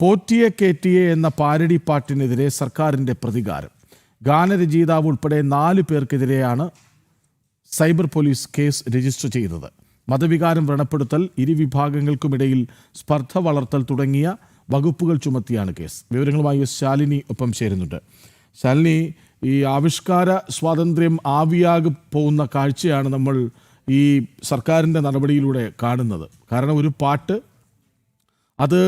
പോറ്റിയെ കേറ്റിയെ എന്ന പാരഡി പാട്ടിനെതിരെ സർക്കാരിൻ്റെ പ്രതികാരം. ഗാനരചയിതാവ് ഉൾപ്പെടെ 4 പേർക്കെതിരെയാണ് സൈബർ പോലീസ് കേസ് രജിസ്റ്റർ ചെയ്തത്. മതവികാരം വ്രണപ്പെടുത്തൽ, ഇരുവിഭാഗങ്ങൾക്കുമിടയിൽ സ്പർദ്ധ വളർത്തൽ തുടങ്ങിയ വകുപ്പുകൾ ചുമത്തിയാണ് കേസ്. വിവരങ്ങളുമായി ശാലിനി ഒപ്പം ചേരുന്നുണ്ട്. ശാലിനി, ഈ ആവിഷ്കാര സ്വാതന്ത്ര്യം ആവിയാകി പോകുന്ന കാഴ്ചയാണ് നമ്മൾ ഈ സർക്കാരിൻ്റെ നടപടിയിലൂടെ കാണുന്നത്. കാരണം ഒരു പാട്ട് അത്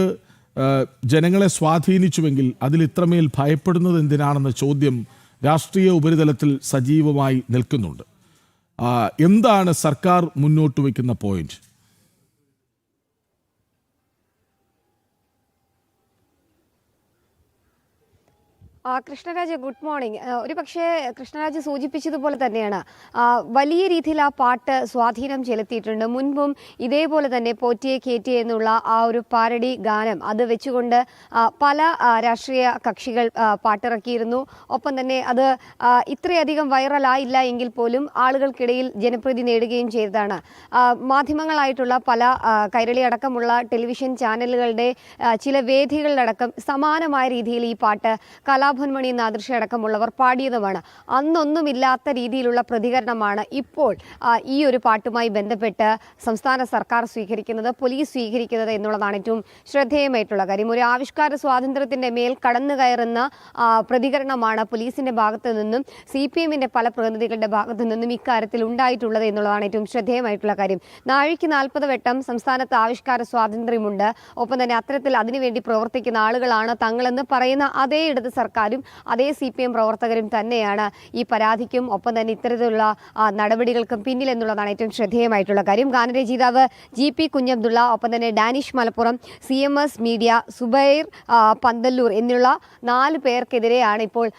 ജനങ്ങളെ സ്വാധീനിച്ചുവെങ്കിൽ അതിൽ ഇത്രമേൽ ഭയപ്പെടുന്നത് എന്തിനാണെന്ന ചോദ്യം രാഷ്ട്രീയ ഉപരിതലത്തിൽ സജീവമായി നിൽക്കുന്നുണ്ട്. എന്താണ് സർക്കാർ മുന്നോട്ട് വയ്ക്കുന്ന പോയിന്റ്? Krishnaraj, good morning. ഒരു പക്ഷേ കൃഷ്ണരാജ് സൂചിപ്പിച്ചതുപോലെ തന്നെയാണ് വലിയ രീതിയിൽ ആ പാട്ട് സ്വാധീനം ചെലുത്തിയിട്ടുണ്ട്. മുൻപും ഇതേപോലെ തന്നെ പോറ്റിയെ കേറ്റിയെ എന്നുള്ള ആ ഒരു പാരഡി ഗാനം അത് വെച്ചുകൊണ്ട് പല രാഷ്ട്രീയ കക്ഷികൾ പാട്ടിറക്കിയിരുന്നു. ഒപ്പം തന്നെ അത് ഇത്രയധികം വൈറലായില്ല എങ്കിൽ പോലും ആളുകൾക്കിടയിൽ ജനപ്രീതി നേടുകയും ചെയ്തതാണ്. മാധ്യമങ്ങളായിട്ടുള്ള പല കൈരളി അടക്കമുള്ള ടെലിവിഷൻ ചാനലുകളുടെ ചില വേദികളിലടക്കം സമാനമായ രീതിയിൽ ഈ പാട്ട് കലാഭവൻമണി എന്ന ആദർശ അടക്കമുള്ളവർ പാടിയതുമാണ്. അന്നൊന്നുമില്ലാത്ത രീതിയിലുള്ള പ്രതികരണമാണ് ഇപ്പോൾ ഈ ഒരു പാട്ടുമായി ബന്ധപ്പെട്ട് സംസ്ഥാന സർക്കാർ സ്വീകരിക്കുന്നത്, പോലീസ് സ്വീകരിക്കുന്നത് എന്നുള്ളതാണ് ഏറ്റവും ശ്രദ്ധേയമായിട്ടുള്ള കാര്യം. ഒരു ആവിഷ്കാര സ്വാതന്ത്ര്യത്തിന്റെ മേൽ കടന്നു കയറുന്ന പ്രതികരണമാണ് പോലീസിന്റെ ഭാഗത്തു നിന്നും CPM-ന്റെ പല പ്രതിനിധികളുടെ ഭാഗത്തു നിന്നും ഇക്കാര്യത്തിൽ ഉണ്ടായിട്ടുള്ളത് എന്നുള്ളതാണ് ഏറ്റവും ശ്രദ്ധേയമായിട്ടുള്ള കാര്യം. നാഴിക്ക് 40 വട്ടം സംസ്ഥാനത്ത് ആവിഷ്കാര സ്വാതന്ത്ര്യമുണ്ട്. ഒപ്പം തന്നെ അത്തരത്തിൽ അതിനുവേണ്ടി പ്രവർത്തിക്കുന്ന ആളുകളാണ് തങ്ങളെന്ന് പറയുന്ന അതേ ഇടത് സർക്കാരും അതേ CPM പ്രവർത്തകരും തന്നെയാണ് ഈ പരാതിക്കും ഒപ്പം തന്നെ ഇത്തരത്തിലുള്ള നടപടികൾക്കും പിന്നിൽ എന്നുള്ളതാണ് ഏറ്റവും ശ്രദ്ധേയമായിട്ടുള്ള കാര്യം. ഗാനരചയിതാവ് GP കുഞ്ഞബ്ദുള്ള, ഒപ്പം തന്നെ ഡാനിഷ് മലപ്പുറം, CMS മീഡിയ, സുബൈർ പന്തല്ലൂർ എന്നുള്ള 4 പേർക്കെതിരെയാണ് ഇപ്പോൾ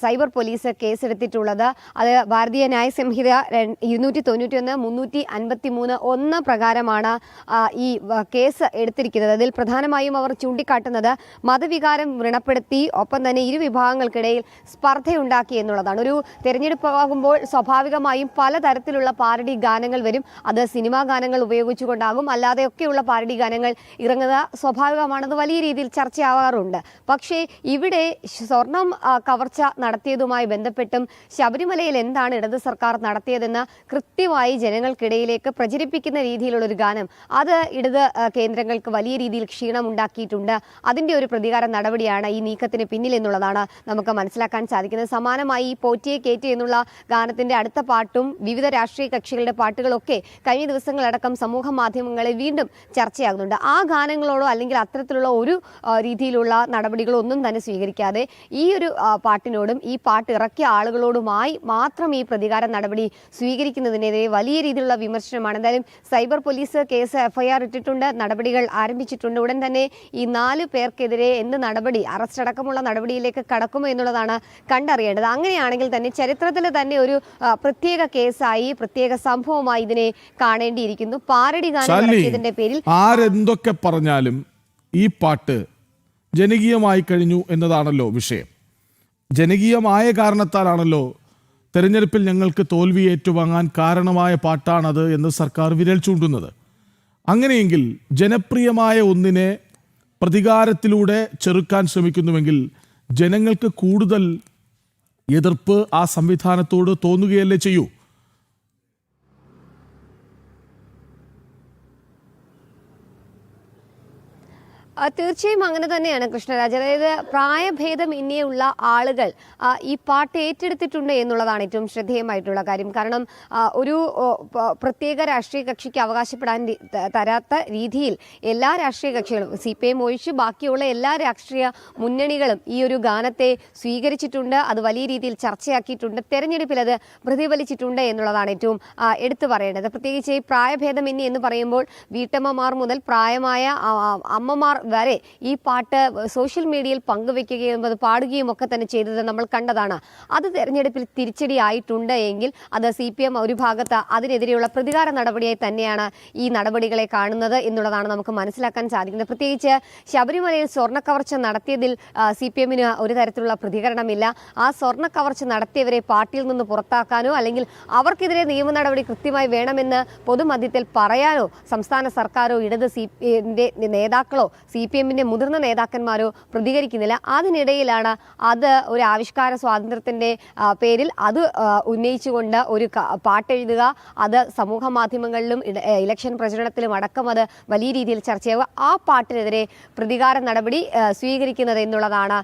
സൈബർ പോലീസ് കേസെടുത്തിട്ടുള്ളത്. അത് ഭാരതീയ ന്യായ സംഹിത 291, 353 1 പ്രകാരമാണ് ഈ കേസ് എടുത്തിരിക്കുന്നത്. അതിൽ പ്രധാനമായും അവർ ചൂണ്ടിക്കാട്ടുന്നത് മതവികാരം വ്രണപ്പെടുത്തി ഒപ്പം തന്നെ ഇരുവിഭാഗങ്ങൾക്കിടയിൽ സ്പർദ്ധയുണ്ടാക്കി എന്നുള്ളതാണ്. ഒരു തെരഞ്ഞെടുപ്പ് ആകുമ്പോൾ സ്വാഭാവികമായും പലതരത്തിലുള്ള പാരഡി ഗാനങ്ങൾ വരും. അത് സിനിമാ ഗാനങ്ങൾ ഉപയോഗിച്ചുകൊണ്ടാകും, അല്ലാതെയൊക്കെയുള്ള പാരഡി ഗാനങ്ങൾ ഇറങ്ങുക സ്വാഭാവികമാണത് വലിയ രീതിയിൽ ചർച്ചയാവാറുണ്ട്. പക്ഷേ ഇവിടെ സ്വർണം കവർച്ച നടത്തിയതുമായി ബന്ധപ്പെട്ടും ശബരിമലയിൽ എന്താണ് ഇടത് സർക്കാർ നടത്തിയതെന്ന് കൃത്യമായി ജനങ്ങൾക്കിടയിലേക്ക് പ്രചരിപ്പിക്കുന്ന രീതിയിലുള്ളൊരു ഗാനം അത് ഇടത് കേന്ദ്രങ്ങൾക്ക് വലിയ രീതിയിൽ ക്ഷീണം ഉണ്ടാക്കിയിട്ടുണ്ട്. അതിൻ്റെ ഒരു പ്രതികാര നടപടിയാണ് ഈ നീക്കത്തിന് പിന്നിൽ എന്നുള്ളതാണ് നമുക്ക് മനസ്സിലാക്കാൻ സാധിക്കുന്നത്. സമാനമായി ഈ പോറ്റിയെ കേറ്റി എന്നുള്ള ഗാനത്തിന്റെ അടുത്ത പാട്ടും വിവിധ രാഷ്ട്രീയ കക്ഷികളുടെ പാട്ടുകളൊക്കെ കഴിഞ്ഞ ദിവസങ്ങളടക്കം സമൂഹ മാധ്യമങ്ങളിൽ വീണ്ടും ചർച്ചയാകുന്നുണ്ട്. ആ ഗാനങ്ങളോടോ അല്ലെങ്കിൽ അത്തരത്തിലുള്ള ഒരു രീതിയിലുള്ള നടപടികളോ ഒന്നും തന്നെ സ്വീകരിക്കാതെ ഈ ഒരു പാട്ടിനോടും ഈ പാട്ട് ഇറക്കിയ ആളുകളോടുമായി മാത്രം ഈ പ്രതികാര നടപടി സ്വീകരിക്കുന്നതിനെതിരെ വലിയ രീതിയിലുള്ള വിമർശനമാണ്. എന്തായാലും സൈബർ പോലീസ് കേസ് FIR ഇട്ടിട്ടുണ്ട്, നടപടികൾ ആരംഭിച്ചിട്ടുണ്ട്. ഉടൻ തന്നെ ഈ 4 പേർക്കെതിരെ എന്ത് നടപടി, അറസ്റ്റ് അടക്കമുള്ള നടപടിയിലേക്ക് കടക്കുമോ എന്നുള്ളതാണ് കണ്ടറിയേണ്ടത്. അങ്ങനെയാണെങ്കിൽ തന്നെ ചരിത്രത്തിൽ തന്നെ ഒരു പ്രത്യേക കേസായി, പ്രത്യേക സംഭവമായി ഇതിനെ കാണേണ്ടിയിരിക്കുന്നു. പാരഡി ഗാനത്തിന്റെ പേരിൽ ആരെന്തൊക്കെ പറഞ്ഞാലും ഈ പാട്ട് ജനകീയമായി കഴിഞ്ഞു എന്നതാണല്ലോ വിഷയം. ജനകീയമായ കാരണത്താലാണല്ലോ തെരഞ്ഞെടുപ്പിൽ ഞങ്ങൾക്ക് തോൽവി ഏറ്റുവാങ്ങാൻ കാരണമായ പാട്ടാണത് എന്ന് സർക്കാർ വിരൽ ചൂണ്ടുന്നത്. അങ്ങനെയെങ്കിൽ ജനപ്രിയമായ ഒന്നിനെ പ്രതികാരത്തിലൂടെ ചെറുക്കാൻ ശ്രമിക്കുന്നുവെങ്കിൽ ജനങ്ങൾക്ക് കൂടുതൽ എതിർപ്പ് ആ സംവിധാനത്തോട് തോന്നുകയല്ലേ ചെയ്യൂ? തീർച്ചയായും അങ്ങനെ തന്നെയാണ് കൃഷ്ണരാജ്. അതായത് പ്രായഭേദമന്യേയുള്ള ആളുകൾ ഈ പാട്ട് ഏറ്റെടുത്തിട്ടുണ്ട് എന്നുള്ളതാണ് ഏറ്റവും ശ്രദ്ധേയമായിട്ടുള്ള കാര്യം. കാരണം ഒരു പ്രത്യേക രാഷ്ട്രീയ കക്ഷിക്ക് അവകാശപ്പെടാൻ തരാത്ത രീതിയിൽ എല്ലാ രാഷ്ട്രീയ കക്ഷികളും CPM ഒഴിച്ച് ബാക്കിയുള്ള എല്ലാ രാഷ്ട്രീയ മുന്നണികളും ഈ ഒരു ഗാനത്തെ സ്വീകരിച്ചിട്ടുണ്ട്. അത് വലിയ രീതിയിൽ ചർച്ചയാക്കിയിട്ടുണ്ട്. തെരഞ്ഞെടുപ്പിൽ അത് പ്രതിഫലിച്ചിട്ടുണ്ട് എന്നുള്ളതാണ് ഏറ്റവും എടുത്തു പറയേണ്ടത്. പ്രത്യേകിച്ച് ഈ പ്രായഭേദമന്യേ എന്ന് പറയുമ്പോൾ വീട്ടമ്മമാർ മുതൽ പ്രായമായ അമ്മമാർ വരെ ഈ പാട്ട് സോഷ്യൽ മീഡിയയിൽ പങ്കുവെക്കുകയും അത് പാടുകയും ഒക്കെ തന്നെ ചെയ്തത് നമ്മൾ കണ്ടതാണ്. അത് തെരഞ്ഞെടുപ്പിൽ തിരിച്ചടിയായിട്ടുണ്ട് എങ്കിൽ അത് CPM ഒരു ഭാഗത്ത് അതിനെതിരെയുള്ള പ്രതികാര നടപടിയായി തന്നെയാണ് ഈ നടപടികളെ കാണുന്നത് എന്നുള്ളതാണ് നമുക്ക് മനസ്സിലാക്കാൻ സാധിക്കുന്നത്. പ്രത്യേകിച്ച് ശബരിമലയിൽ സ്വർണ്ണക്കവർച്ച നടത്തിയതിൽ CPM-ന് ഒരു തരത്തിലുള്ള പ്രതികരണമില്ല. ആ സ്വർണ്ണക്കവർച്ച നടത്തിയവരെ പാർട്ടിയിൽ നിന്ന് പുറത്താക്കാനോ അല്ലെങ്കിൽ അവർക്കെതിരെ നിയമ നടപടി കൃത്യമായി വേണമെന്ന് പൊതുമധ്യത്തിൽ പറയാനോ സംസ്ഥാന സർക്കാരോ ഇടത് CPM-ന്റെ നേതാക്കളോ CPM-ന്റെ മുതിർന്ന നേതാക്കന്മാരോ പ്രതികരിക്കുന്നില്ല. അതിനിടയിലാണ് അത് ഒരു ആവിഷ്കാര സ്വാതന്ത്ര്യത്തിന്റെ പേരിൽ അത് ഉന്നയിച്ചുകൊണ്ട് ഒരു പാട്ടെഴുതുക, അത് സമൂഹ മാധ്യമങ്ങളിലും ഇലക്ഷൻ പ്രചരണത്തിലും അടക്കം അത് വലിയ രീതിയിൽ ചർച്ചയാവുക, ആ പാട്ടിനെതിരെ പ്രതികാര നടപടി സ്വീകരിക്കുന്നത് എന്നുള്ളതാണ്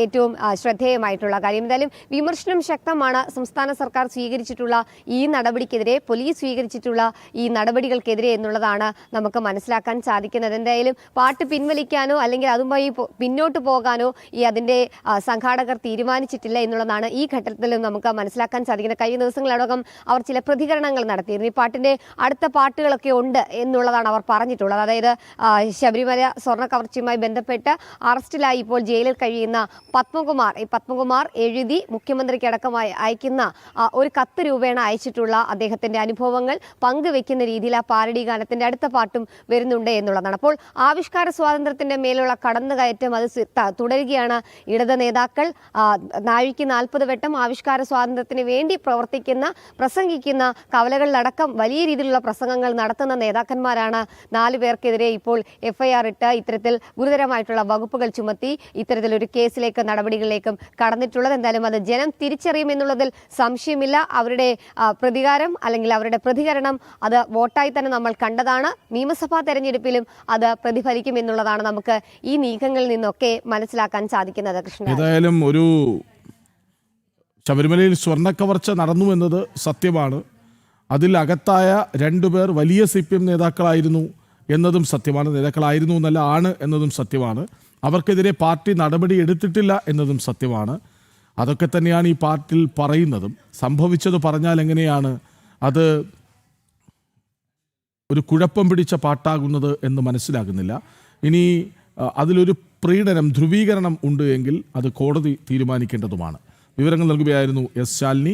ഏറ്റവും ശ്രദ്ധേയമായിട്ടുള്ള കാര്യം. എന്തായാലും വിമർശനം ശക്തമാണ് സംസ്ഥാന സർക്കാർ സ്വീകരിച്ചിട്ടുള്ള ഈ നടപടിക്കെതിരെ, പോലീസ് സ്വീകരിച്ചിട്ടുള്ള ഈ നടപടികൾക്കെതിരെ എന്നുള്ളതാണ് നമുക്ക് മനസ്സിലാക്കാൻ സാധിക്കുന്നത്. എന്തായാലും പാട്ട് പിൻവലിക്കാനോ അല്ലെങ്കിൽ അതുമായി പിന്നോട്ട് പോകാനോ അതിന്റെ സംഘാടകർ തീരുമാനിച്ചിട്ടില്ല എന്നുള്ളതാണ് ഈ ഘട്ടത്തിലും നമുക്ക് മനസ്സിലാക്കാൻ സാധിക്കുന്നത്. കഴിഞ്ഞ ദിവസങ്ങളടക്കം അവർ ചില പ്രതികരണങ്ങൾ നടത്തിയിരുന്നു. ഈ പാട്ടിന്റെ അടുത്ത പാട്ടുകളൊക്കെ ഉണ്ട് എന്നുള്ളതാണ് അവർ പറഞ്ഞിട്ടുള്ളത്. അതായത് ശബരിമല സ്വർണ്ണ കവർച്ചയുമായി ബന്ധപ്പെട്ട് അറസ്റ്റിലായി ഇപ്പോൾ ജയിലിൽ കഴിയുന്ന പത്മകുമാർ എഴുതി മുഖ്യമന്ത്രിക്ക് അടക്കമായി അയക്കുന്ന ഒരു കത്ത് രൂപേണ അയച്ചിട്ടുള്ള അദ്ദേഹത്തിന്റെ അനുഭവങ്ങൾ പങ്കുവെക്കുന്ന രീതിയിൽ ആ പാരഡി ഗാനത്തിന്റെ അടുത്ത പാട്ടും വരുന്നുണ്ട് എന്നുള്ളതാണ്. അപ്പോൾ ആവിഷ്കാര സ്വാതന്ത്ര്യത്തിന്റെ മേലുള്ള കടന്നുകയറ്റം അത് തുടരുകയാണ്. ഇടത് നേതാക്കൾ നാഴിക്ക് 40 വട്ടം ആവിഷ്കാര സ്വാതന്ത്ര്യത്തിന് വേണ്ടി പ്രസംഗിക്കുന്ന കവലകളിലടക്കം വലിയ രീതിയിലുള്ള പ്രസംഗങ്ങൾ നടത്തുന്ന നേതാക്കന്മാരാണ് 4 പേർക്കെതിരെ ഇപ്പോൾ FIR ഇട്ട് ഇത്തരത്തിൽ ഗുരുതരമായിട്ടുള്ള വകുപ്പുകൾ ചുമത്തി ഇത്തരത്തിലൊരു കേസിലേക്ക് നടപടികളിലേക്കും കടന്നിട്ടുള്ളത്. എന്തായാലും അത് ജനം തിരിച്ചറിയുമെന്നുള്ളതിൽ സംശയമില്ല. അവരുടെ പ്രതികാരം അല്ലെങ്കിൽ അവരുടെ പ്രതികരണം അത് വോട്ടായി തന്നെ നമ്മൾ കണ്ടതാണ്. നിയമസഭാ തെരഞ്ഞെടുപ്പിലും അത് പ്രതിഫലിക്കുമെന്നുള്ളതാണ് നമുക്ക് ഈ നീക്കങ്ങളിൽ നിന്നൊക്കെ മനസ്സിലാക്കാൻ സാധിക്കുന്നത്. കൃഷ്ണ, ഏതായാലും ഒരു ശബരിമലയിൽ സ്വർണ്ണക്കവർച്ച നടന്നു എന്നത് സത്യമാണ്. അതിൽ അകത്തായ 2 പേർ വലിയ CPM നേതാക്കളായിരുന്നു എന്നതും സത്യമാണ്. നേതാക്കളായിരുന്നു എന്നല്ല, ആണ് എന്നതും സത്യമാണ്. അവർക്കെതിരെ പാർട്ടി നടപടി എടുത്തിട്ടില്ല എന്നതും സത്യമാണ്. അതൊക്കെ തന്നെയാണ് ഈ പാർട്ടിയിൽ പറയുന്നതും. സംഭവിച്ചത് പറഞ്ഞാൽ എങ്ങനെയാണ് അത് ഒരു കുഴപ്പം പിടിച്ച പാട്ടാകുന്നത് എന്ന് മനസ്സിലാകുന്നില്ല. ഇനി അതിലൊരു ധ്രുവീകരണം ഉണ്ട് എങ്കിൽ അത് കോടതി തീരുമാനിക്കേണ്ടതുമാണ്. വിവരങ്ങൾ നൽകുകയായിരുന്നു S. ശാലിനി.